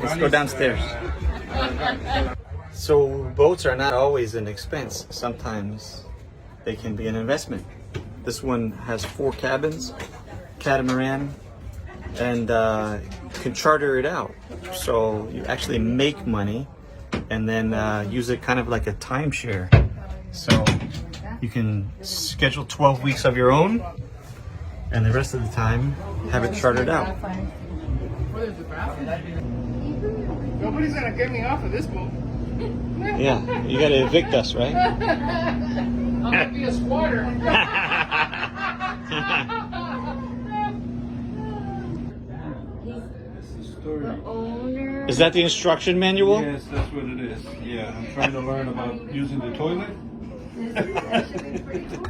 Let's go downstairs. So boats are not always an expense. Sometimes they can be an investment. This one has 4 cabins, catamaran, and you can charter it out. So you actually make money and then use it kind of like a timeshare. So you can schedule 12 weeks of your own and the rest of the time have it chartered out. Nobody's gonna get me off of this boat. Yeah, you gotta evict us, right? I'm gonna be a squatter. Is that the instruction manual? Yes, that's what it is. Yeah, I'm trying to learn about using the toilet. That should be pretty cool.